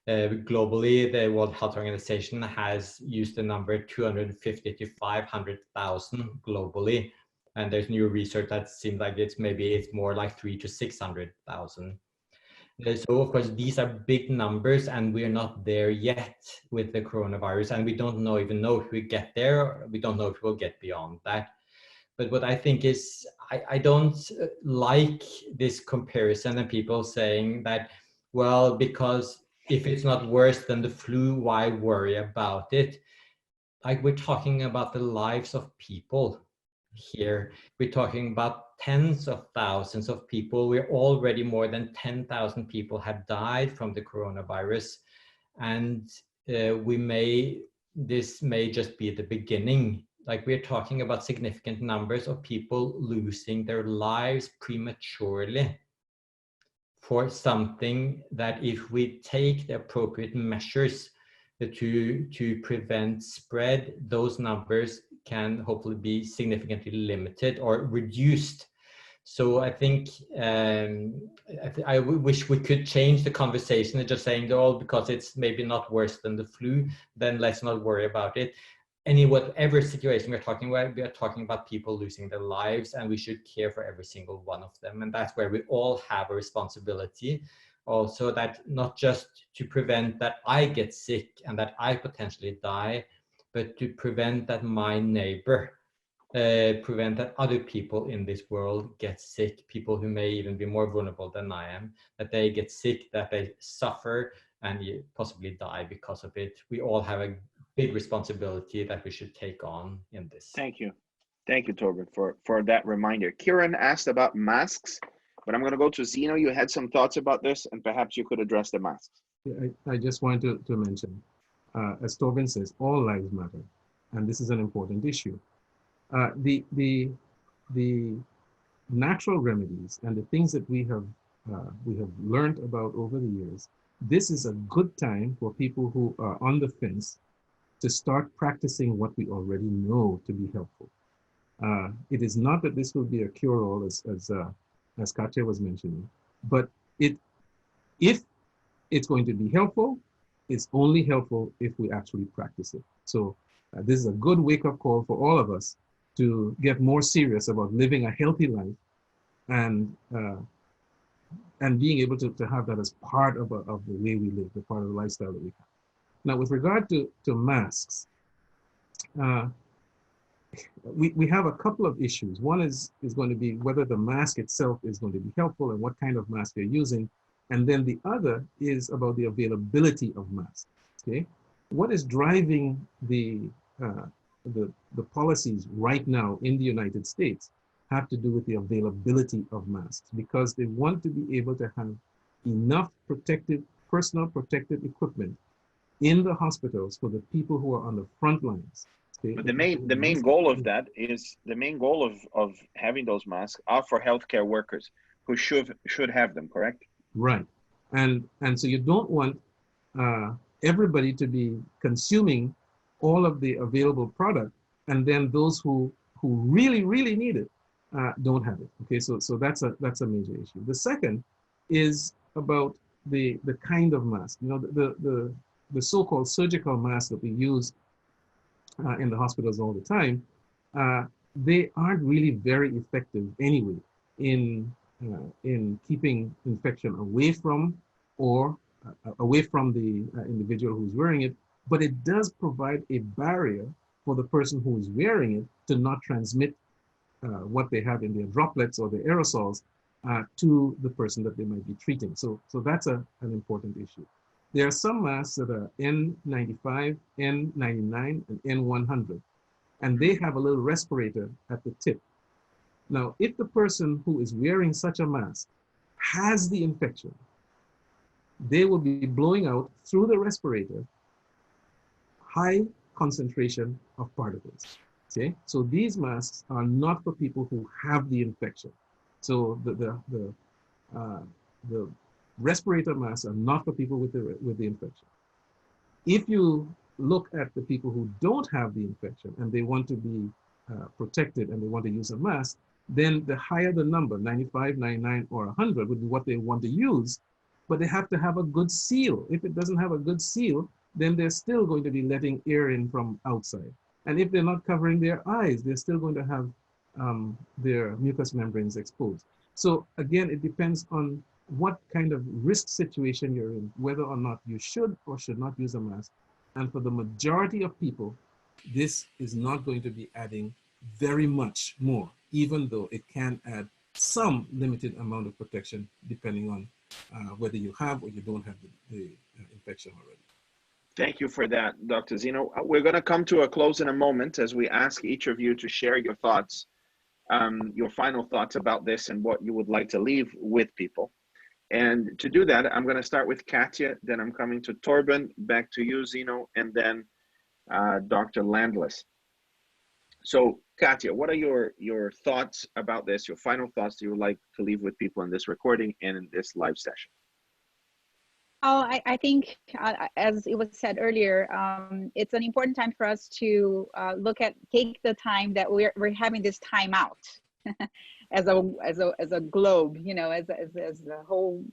Globally, the World Health Organization has used the number 250 to 500,000 globally. And there's new research that seems like it's more like 300 to 600,000. So of course, these are big numbers, and we're not there yet with the coronavirus, and we don't even know if we get there. We don't know if we'll get beyond that. But what I think is, I don't like this comparison and people saying that, well, because if it's not worse than the flu, why worry about it? Like, we're talking about the lives of people here. We're talking about tens of thousands of people. We're already more than 10,000 people have died from the coronavirus. And this may just be the beginning. Like, we're talking about significant numbers of people losing their lives prematurely for something that, if we take the appropriate measures to prevent spread, those numbers can hopefully be significantly limited or reduced. So I think I wish we could change the conversation and just saying, oh, because it's maybe not worse than the flu, then let's not worry about it. Whatever situation we're talking about, we are talking about people losing their lives, and we should care for every single one of them. And that's where we all have a responsibility. Also, that not just to prevent that I get sick and that I potentially die, but to prevent that my neighbor, prevent that other people in this world get sick, people who may even be more vulnerable than I am, that they get sick, that they suffer and possibly die because of it. We all have a big responsibility that we should take on in this. Thank you. Thank you, Torben, for that reminder. Kieran asked about masks, but I'm going to go to Zeno. You had some thoughts about this, and perhaps you could address the masks. I just wanted to mention, as Torben says, all lives matter, and this is an important issue. The natural remedies and the things that we have learned about over the years, this is a good time for people who are on the fence to start practicing what we already know to be helpful. It is not that this will be a cure-all, as Katia was mentioning, but if it's going to be helpful, it's only helpful if we actually practice it. So this is a good wake-up call for all of us to get more serious about living a healthy life and being able to have that as part of the way we live, the part of the lifestyle that we have. Now, with regard to masks, we have a couple of issues. One is going to be whether the mask itself is going to be helpful and what kind of mask you're using. And then the other is about the availability of masks, okay? What is driving the policies right now in the United States have to do with the availability of masks, because they want to be able to have enough personal protective equipment in the hospitals for the people who are on the front lines. Okay? But the main goal of that is of having those masks are for healthcare workers who should have them, correct? Right, and so you don't want everybody to be consuming all of the available product, and then those who really need it don't have it. Okay, so that's a major issue. The second is about the kind of mask. You know, the so-called surgical masks that we use in the hospitals all the time, they aren't really very effective anyway in keeping infection away from the individual who's wearing it, but it does provide a barrier for the person who is wearing it to not transmit what they have in their droplets or their aerosols to the person that they might be treating. So that's an important issue. There are some masks that are N95, N99, and N100, and they have a little respirator at the tip. Now, if the person who is wearing such a mask has the infection, they will be blowing out through the respirator high concentration of particles. Okay, so these masks are not for people who have the infection. So the respirator masks are not for people with the infection. If you look at the people who don't have the infection and they want to be protected and they want to use a mask, then the higher the number, 95, 99, or 100 would be what they want to use, but they have to have a good seal. If it doesn't have a good seal, then they're still going to be letting air in from outside. And if they're not covering their eyes, they're still going to have their mucous membranes exposed. So again, it depends on what kind of risk situation you're in, whether or not you should or should not use a mask. And for the majority of people, this is not going to be adding very much more, even though it can add some limited amount of protection depending on whether you have or you don't have the infection already. Thank you for that, Dr. Zeno. We're going to come to a close in a moment as we ask each of you to share your thoughts, your final thoughts about this and what you would like to leave with people. And to do that, I'm going to start with Katia, then I'm coming to Torben, back to you, Zeno, and then Dr. Landless. So, Katia, what are your thoughts about this, your final thoughts that you would like to leave with people in this recording and in this live session? Oh, I think, as it was said earlier, it's an important time for us to take the time that we're having this time out. as a globe, you know, as the whole,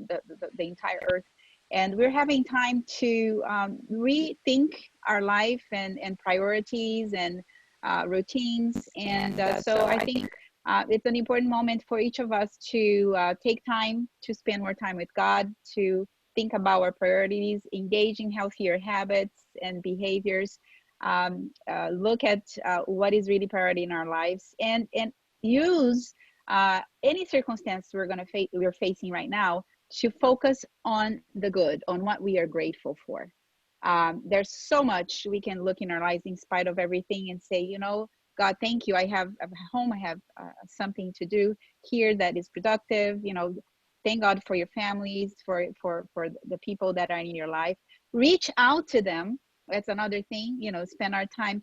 the entire earth. And we're having time to rethink our life and priorities and routines. And so I think it's an important moment for each of us to take time to spend more time with God, to think about our priorities, engage in healthier habits and behaviors, look at what is really priority in our lives, and use any circumstance we're facing right now to focus on the good, on what we are grateful for. There's so much we can look in our lives in spite of everything and say, you know, God, thank you. I have a home. I have something to do here that is productive. You know, thank God for your families, for the people that are in your life. Reach out to them. That's another thing. You know, spend our time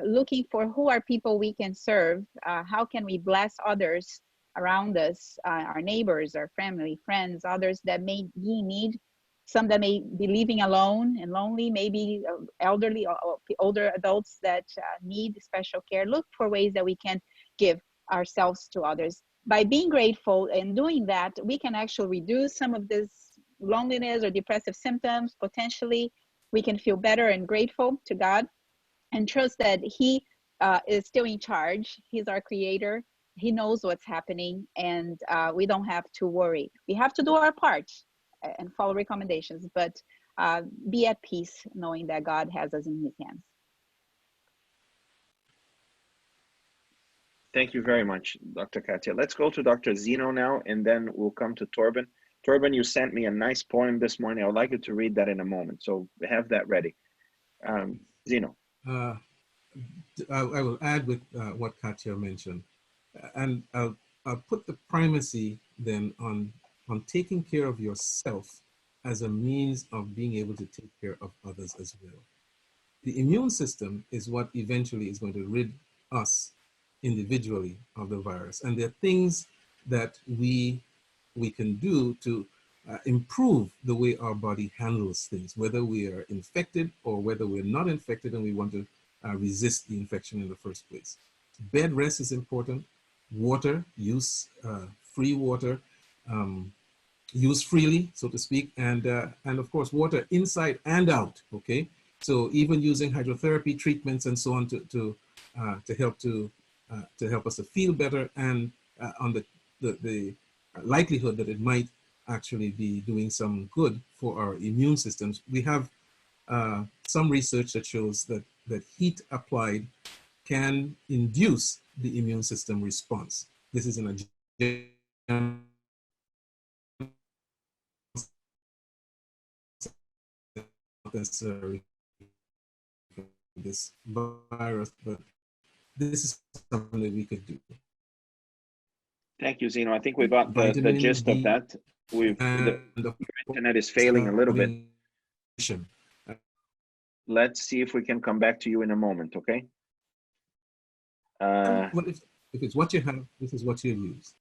looking for who are people we can serve. How can we bless others around us, our neighbors, our family, friends, others that may be in need, some that may be living alone and lonely, maybe elderly or older adults that need special care. Look for ways that we can give ourselves to others. By being grateful and doing that, we can actually reduce some of this loneliness or depressive symptoms. Potentially, we can feel better and grateful to God and trust that He is still in charge. He's our creator. He knows what's happening, and we don't have to worry. We have to do our part and follow recommendations, but be at peace knowing that God has us in His hands. Thank you very much, Dr. Katia. Let's go to Dr. Zeno now, and then we'll come to Torben. Torben, you sent me a nice poem this morning. I would like you to read that in a moment, so have that ready. Zeno. I will add with what Katia mentioned, and I'll put the primacy then on taking care of yourself as a means of being able to take care of others as well. The immune system is what eventually is going to rid us individually of the virus, and there are things that we can do to improve the way our body handles things, whether we are infected or whether we're not infected and we want to resist the infection in the first place. Bed rest is important. Water use, free water, use freely, so to speak, and of course water inside and out. Okay, so even using hydrotherapy treatments and so on to help us to feel better, and on the likelihood that it might actually be doing some good for our immune systems. We have some research that shows that heat applied can induce the immune system response. This is in a necessary this virus, but this is something that we could do. Thank you, Zeno. I think we got the gist of that. The internet is failing a little bit. Let's see if we can come back to you in a moment, okay? Well, if it's what you have, this is what you use.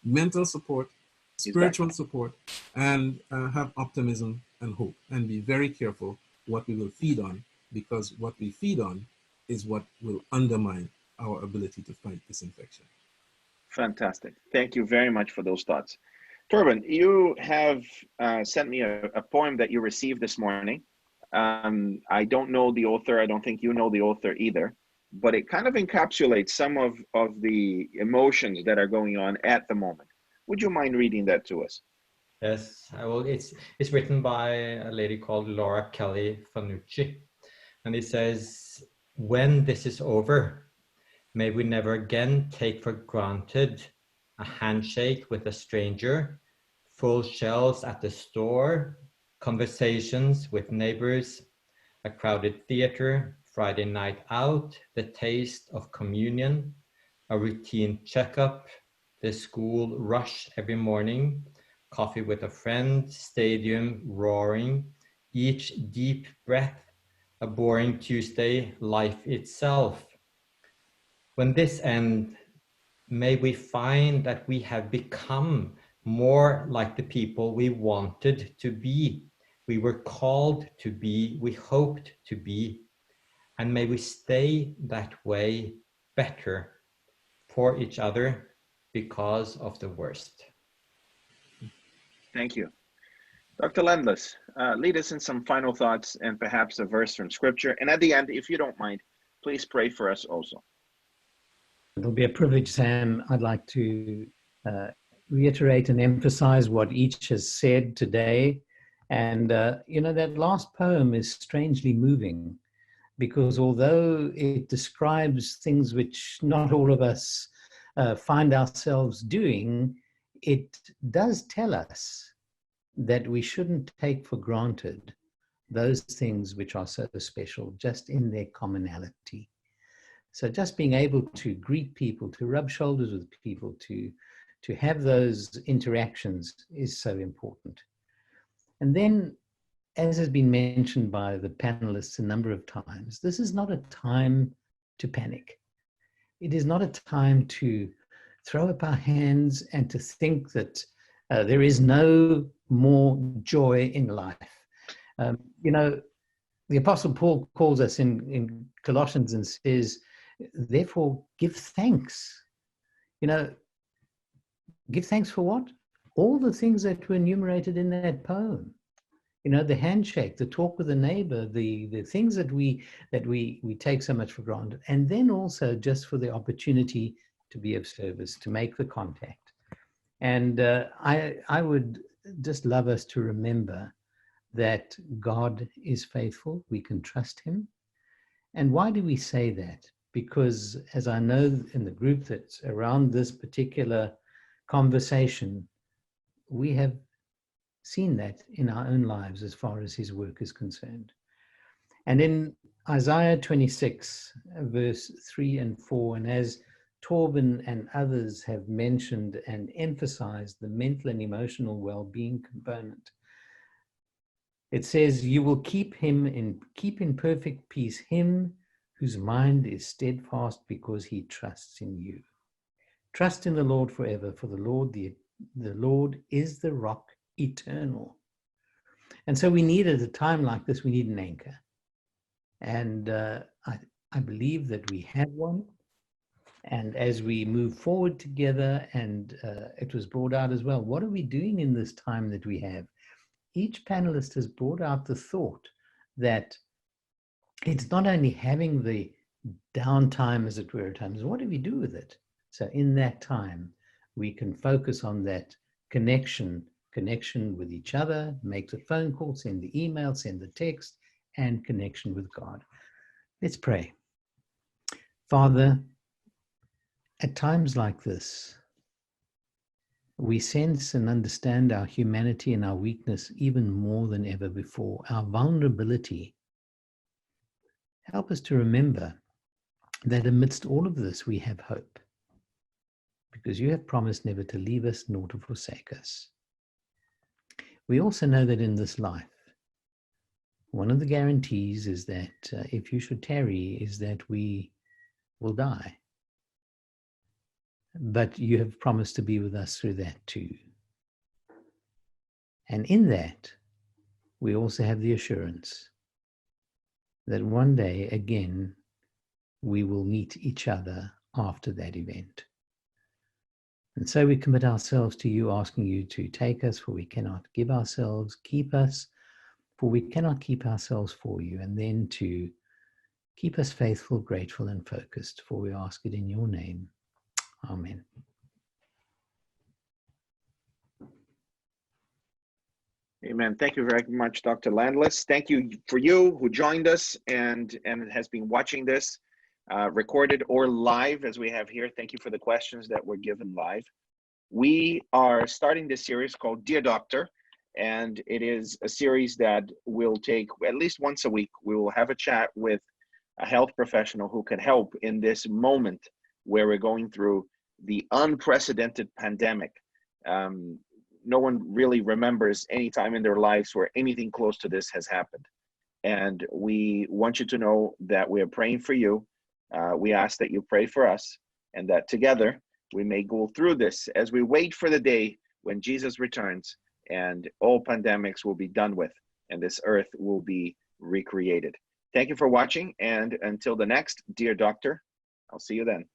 Mental support, spiritual support, and have optimism and hope, and be very careful what we will feed on, because what we feed on is what will undermine our ability to fight this infection. Fantastic. Thank you very much for those thoughts. Torben, you have sent me a poem that you received this morning. I don't know the author. I don't think you know the author either, but it kind of encapsulates some of the emotions that are going on at the moment. Would you mind reading that to us? Yes, I will. It's written by a lady called Laura Kelly Fanucci, and it says, "When this is over, may we never again take for granted a handshake with a stranger, full shelves at the store, conversations with neighbors, a crowded theater, Friday night out, the taste of communion, a routine checkup, the school rush every morning, coffee with a friend, stadium roaring, each deep breath, a boring Tuesday, life itself. When this ends, may we find that we have become more like the people we wanted to be, we were called to be, we hoped to be, and may we stay that way better for each other because of the worst. Thank you. Dr. Landless, lead us in some final thoughts and perhaps a verse from Scripture. And at the end, if you don't mind, please pray for us also. It'll be a privilege, Sam. I'd like to reiterate and emphasize what each has said today. And, that last poem is strangely moving, because although it describes things which not all of us find ourselves doing, it does tell us that we shouldn't take for granted those things which are so special just in their commonality. So just being able to greet people, to rub shoulders with people, to have those interactions is so important. And then, as has been mentioned by the panelists a number of times, this is not a time to panic. It is not a time to throw up our hands and to think that there is no more joy in life. The Apostle Paul calls us in Colossians and says, therefore, give thanks. Give thanks for what? All the things that were enumerated in that poem. The handshake, the talk with the neighbor, the things that we take so much for granted. And then also just for the opportunity to be of service, to make the contact. And I would just love us to remember that God is faithful. We can trust him. And why do we say that? Because as I know in the group that's around this particular conversation, we have seen that in our own lives as far as his work is concerned. And in Isaiah 26, verse 3 and 4, and as Torben and others have mentioned and emphasized the mental and emotional well-being component, it says, you will keep in perfect peace him whose mind is steadfast because he trusts in you. Trust in the Lord forever, for the Lord is the rock eternal. And so we need, at a time like this, we need an anchor. And I believe that we have one. And as we move forward together, and it was brought out as well, what are we doing in this time that we have? Each panelist has brought out the thought that it's not only having the downtime, as it were, at times, what do we do with it? So in that time, we can focus on that connection with each other, make the phone call, send the email, send the text, and connection with God. Let's pray. Father, at times like this, we sense and understand our humanity and our weakness even more than ever before, our vulnerability. Help us to remember that amidst all of this, we have hope, because you have promised never to leave us nor to forsake us. We also know that in this life, one of the guarantees is that if you should tarry, is that we will die. But you have promised to be with us through that too. And in that, we also have the assurance that one day again, we will meet each other after that event. And so we commit ourselves to you, asking you to take us, for we cannot give ourselves, keep us, for we cannot keep ourselves for you, and then to keep us faithful, grateful, and focused, for we ask it in your name. Amen. Amen. Thank you very much, Dr. Landless. Thank you for you who joined us and has been watching this recorded or live as we have here. Thank you for the questions that were given live. We are starting this series called Dear Doctor, and it is a series that will take at least once a week. We will have a chat with a health professional who can help in this moment where we're going through the unprecedented pandemic. No one really remembers any time in their lives where anything close to this has happened. And we want you to know that we are praying for you. We ask that you pray for us, and that together we may go through this as we wait for the day when Jesus returns and all pandemics will be done with and this earth will be recreated. Thank you for watching, and until the next Dear Doctor, I'll see you then.